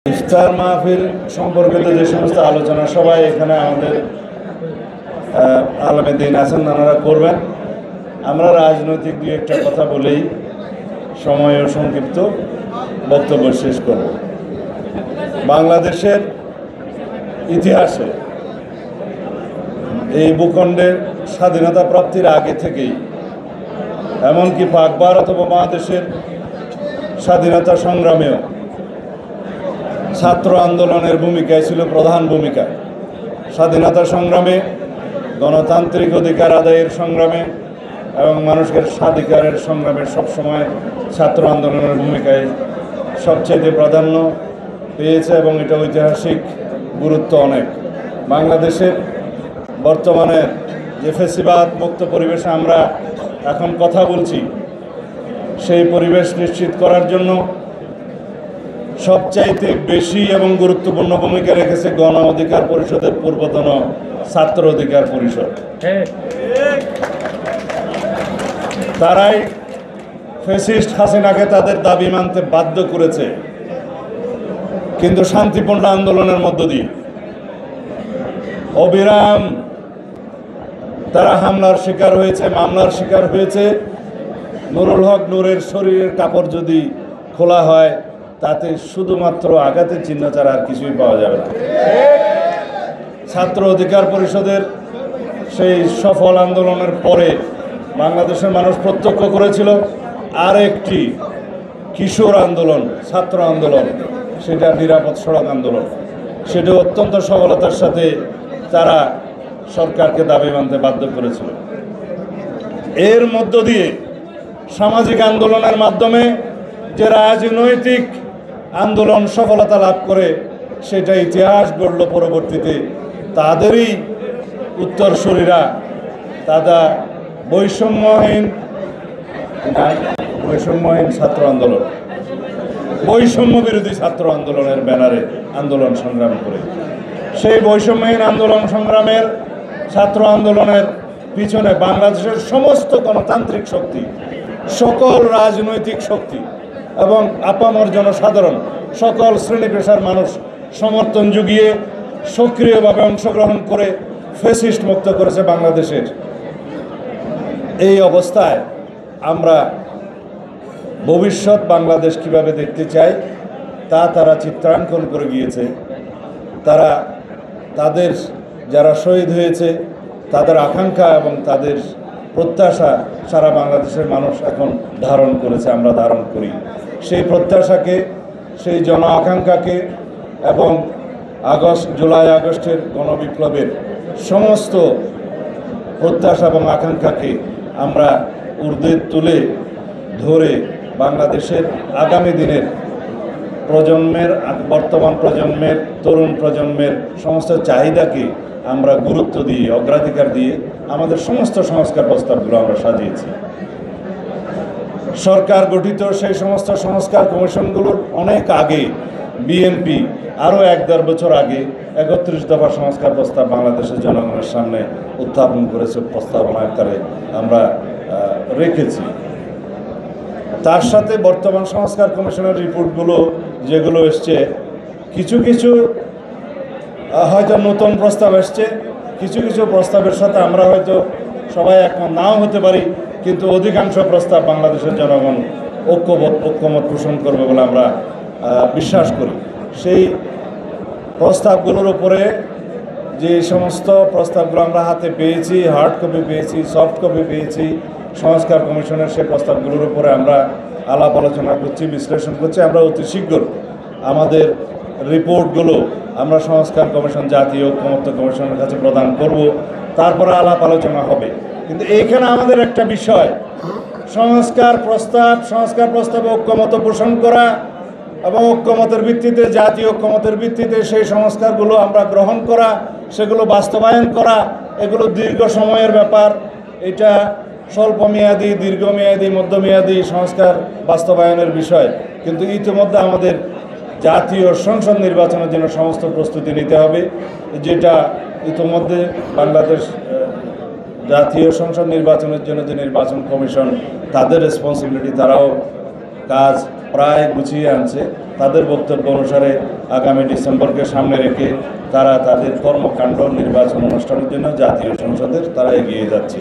ইফতার মাহফিল সম্পর্কিত যে সমস্ত আলোচনা সবাই এখানে আমাদের আলেমে দ্বীন আছেন, ওনারা করবেন। আমরা রাজনৈতিক দুই একটা কথা বলেই সময় ও সংক্ষিপ্ত বক্তব্য শেষ করব। বাংলাদেশের ইতিহাসে এই ভূখণ্ডের স্বাধীনতা প্রাপ্তির আগে থেকেই, এমনকি পাক ভারত উপমহাদেশের স্বাধীনতা সংগ্রামেও ছাত্র আন্দোলনের ভূমিকায় ছিল প্রধান ভূমিকা। স্বাধীনতা সংগ্রামে, গণতান্ত্রিক অধিকার আদায়ের সংগ্রামে এবং মানুষের স্বাধিকারের সংগ্রামে সবসময় ছাত্র আন্দোলনের ভূমিকায় সবচেয়ে প্রাধান্য পেয়েছে এবং এটা ঐতিহাসিক গুরুত্ব অনেক। বাংলাদেশের বর্তমানে যে ফ্যাসিবাদ মুক্ত পরিবেশে আমরা এখন কথা বলছি, সেই পরিবেশ নিশ্চিত করার জন্য সবচাইতে বেশি এবং গুরুত্বপূর্ণ ভূমিকা রেখেছে গণ অধিকার পরিষদের পূর্বতন ছাত্র অধিকার পরিষদ। তারাই ফ্যাসিস্ট হাসিনাকে তাদের দাবি মানতে বাধ্য করেছে, কিন্তু শান্তিপূর্ণ আন্দোলনের মধ্য দিয়ে। অবিরাম তারা হামলার শিকার হয়েছে, মামলার শিকার হয়েছে। নুরুল হক নূরের শরীরের কাপড় যদি খোলা হয়, তাতে শুধুমাত্র আঘাতের চিহ্ন ছাড়া আর কিছুই পাওয়া যাবে না। ছাত্র অধিকার পরিষদের সেই সফল আন্দোলনের পরে বাংলাদেশের মানুষ প্রত্যক্ষ করেছিল আরেকটি কিশোর আন্দোলন, ছাত্র আন্দোলন, সেটা নিরাপদ সড়ক আন্দোলন। সেটা অত্যন্ত সফলতার সাথে তারা সরকারকে দাবি মানতে বাধ্য করেছিল। এর মধ্য দিয়ে সামাজিক আন্দোলনের মাধ্যমে যে রাজনৈতিক আন্দোলন সফলতা লাভ করে, সেটা ইতিহাস গড়ল পরবর্তীতে তাদেরই উত্তরসূরিরা। তারা বৈষম্যহীন ছাত্র আন্দোলন, বৈষম্য বিরোধী ছাত্র আন্দোলনের ব্যানারে আন্দোলন সংগ্রাম করে, সেই বৈষম্যহীন আন্দোলন সংগ্রামের ছাত্র আন্দোলনের পিছনে বাংলাদেশের সমস্ত গণতান্ত্রিক শক্তি, সকল রাজনৈতিক শক্তি এবং আপামর জনসাধারণ, সকল শ্রেণী পেশার মানুষ সমর্থন জুগিয়ে সক্রিয়ভাবে অংশগ্রহণ করে ফ্যাসিস্ট মুক্ত করেছে বাংলাদেশের। এই অবস্থায় আমরা ভবিষ্যৎ বাংলাদেশ কিভাবে দেখতে চাই তা তারা চিত্রাঙ্কন করে গিয়েছে। তারা তাদের যারা শহীদ হয়েছে তাদের আকাঙ্ক্ষা এবং তাদের প্রত্যাশা সারা বাংলাদেশের মানুষ এখন ধারণ করেছে, আমরা ধারণ করি। সেই প্রত্যাশাকে, সেই জন আকাঙ্ক্ষাকে এবং জুলাই আগস্টের গণবিপ্লবের সমস্ত প্রত্যাশা এবং আকাঙ্ক্ষাকে আমরা ঊর্ধ্বে তুলে ধরে বাংলাদেশের আগামী দিনের প্রজন্মের, বর্তমান প্রজন্মের, তরুণ প্রজন্মের সমস্ত চাহিদাকে আমরা গুরুত্ব দিয়ে, অগ্রাধিকার দিয়ে আমাদের সমস্ত সংস্কার প্রস্তাবগুলো আমরা সাজিয়েছি। সরকার গঠিত সেই সমস্ত সংস্কার কমিশনগুলোর অনেক আগে বিএনপি আরও 1-1.5 বছর আগে 31 দফা সংস্কার প্রস্তাব বাংলাদেশের জনগণের সামনে উত্থাপন করেছে, প্রস্তাবনা আকারে আমরা রেখেছি। তার সাথে বর্তমান সংস্কার কমিশনের রিপোর্টগুলো যেগুলো এসছে, কিছু কিছু হয়তো নতুন প্রস্তাব এসছে, কিছু কিছু প্রস্তাবের সাথে আমরা হয়তো সবাই একমত নাও হতে পারি, কিন্তু অধিকাংশ প্রস্তাব বাংলাদেশের জনগণ ঐক্যমত পোষণ করবে বলে আমরা বিশ্বাস করি। সেই প্রস্তাবগুলোর উপরে যে সমস্ত প্রস্তাবগুলো আমরা হাতে পেয়েছি, হার্ড কপি পেয়েছি, সফট কপি পেয়েছি, সংস্কার কমিশনের সেই প্রস্তাবগুলোর উপরে আমরা আলাপ আলোচনা করছি, বিশ্লেষণ করছি। আমরা অতি শীঘ্র আমাদের রিপোর্টগুলো আমরা সংস্কার কমিশন, জাতীয় ঐক্যমত্য কমিশনের কাছে প্রদান করব, তারপরে আলাপ আলোচনা হবে। কিন্তু এইখানে আমাদের একটা বিষয়, সংস্কার প্রস্তাবে ঐক্যমত পোষণ করা এবং ঐক্যমতের ভিত্তিতে, জাতীয় ঐক্যমতের ভিত্তিতে সেই সংস্কারগুলো আমরা গ্রহণ করা, সেগুলো বাস্তবায়ন করা, এগুলো দীর্ঘ সময়ের ব্যাপার। এটা স্বল্পমেয়াদী, দীর্ঘমেয়াদী, মধ্যমেয়াদী সংস্কার বাস্তবায়নের বিষয়। কিন্তু ইতিমধ্যে আমাদের জাতীয় সংসদ নির্বাচনের জন্য সমস্ত প্রস্তুতি নিতে হবে, যেটা ইতিমধ্যে বাংলাদেশ জাতীয় সংসদ নির্বাচনের জন্য যে নির্বাচন কমিশন, তাদের রেসপন্সিবিলিটি, তারাও কাজ প্রায় গুছিয়ে আনছে। তাদের বক্তব্য অনুসারে আগামী ডিসেম্বরকে সামনে রেখে তারা তাদের কর্মকাণ্ড নির্বাচন অনুষ্ঠানের জন্য জাতীয় সংসদের তারা এগিয়ে যাচ্ছে।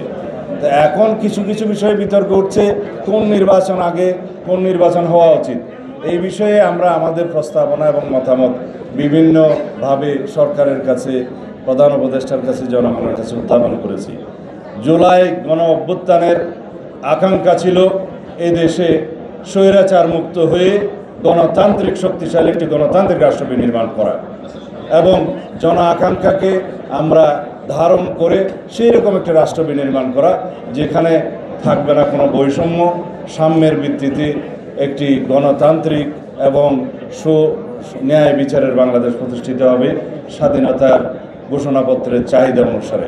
তো এখন কিছু কিছু বিষয়ে বিতর্ক উঠছে, কোন নির্বাচন আগে, কোন নির্বাচন হওয়া উচিত। এই বিষয়ে আমরা আমাদের প্রস্তাবনা এবং মতামত বিভিন্নভাবে সরকারের কাছে, প্রধান উপদেষ্টার কাছে, জনগণের কাছে উত্থাপন করেছি। জুলাই গণ অভ্যুত্থানের আকাঙ্ক্ষা ছিল এই দেশে স্বৈরাচার মুক্ত হয়ে গণতান্ত্রিক শক্তিশালী একটি গণতান্ত্রিক রাষ্ট্র বিনির্মাণ করা এবং জন আকাঙ্ক্ষাকে আমরা ধারণ করে সেই রকম একটি রাষ্ট্র বিনির্মাণ করা, যেখানে থাকবে না কোনো বৈষম্য, সাম্যের ভিত্তিতে একটি গণতান্ত্রিক এবং ন্যায় বিচারের বাংলাদেশ প্রতিষ্ঠিত হবে স্বাধীনতার ঘোষণাপত্রের চাহিদা অনুসারে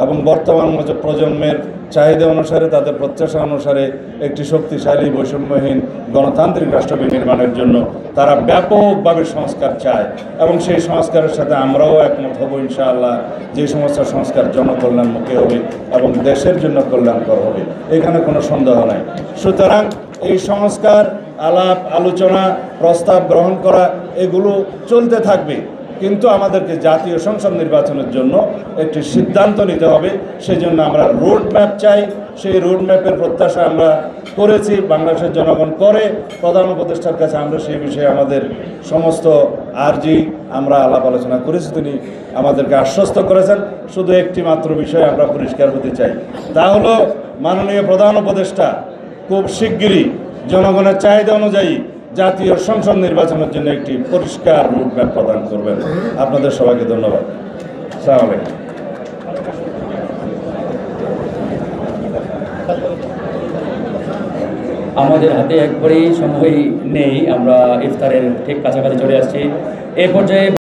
এবং বর্তমান প্রজন্মের চাহিদা অনুসারে, তাদের প্রত্যাশা অনুসারে একটি শক্তিশালী বৈষম্যহীন গণতান্ত্রিক রাষ্ট্র বিনির্মাণের জন্য তারা ব্যাপকভাবে সংস্কার চায় এবং সেই সংস্কারের সাথে আমরাও একমত হব ইনশাআল্লাহ। যে সমস্ত সংস্কার জনকল্যাণমুখী হবে এবং দেশের জন্য কল্যাণকর হবে, এখানে কোনো সন্দেহ নাই। সুতরাং এই সংস্কার আলাপ আলোচনা প্রস্তাব গ্রহণ করা এগুলো চলতে থাকবে, কিন্তু আমাদেরকে জাতীয় সংসদ নির্বাচনের জন্য একটি সিদ্ধান্ত নিতে হবে। সেই জন্য আমরা রোড ম্যাপ চাই। সেই রোড ম্যাপের প্রত্যাশা আমরা করেছি, বাংলাদেশের জনগণ করে। প্রধান উপদেষ্টার কাছে আমরা সেই বিষয়ে আমাদের সমস্ত আর্জি আমরা আলাপ আলোচনা করেছি, তিনি আমাদেরকে আশ্বস্ত করেছেন। শুধু একটি মাত্র বিষয়ে আমরা পরিষ্কার হতে চাই, তা হলো মাননীয় প্রধান উপদেষ্টা খুব শিগগিরই জনগণের চাহিদা অনুযায়ী জাতীয় সংসদ নির্বাচনের জন্য একটি পরিষ্কার রোডম্যাপ প্রদান করবেন। আপনাদের সবাইকে ধন্যবাদ। আসসালামু আলাইকুম। আমাদের হাতে একবারেই সময় নেই, আমরা ইফতারের ঠিক কাছাকাছি চলে আসছি। এ পর্যায়ে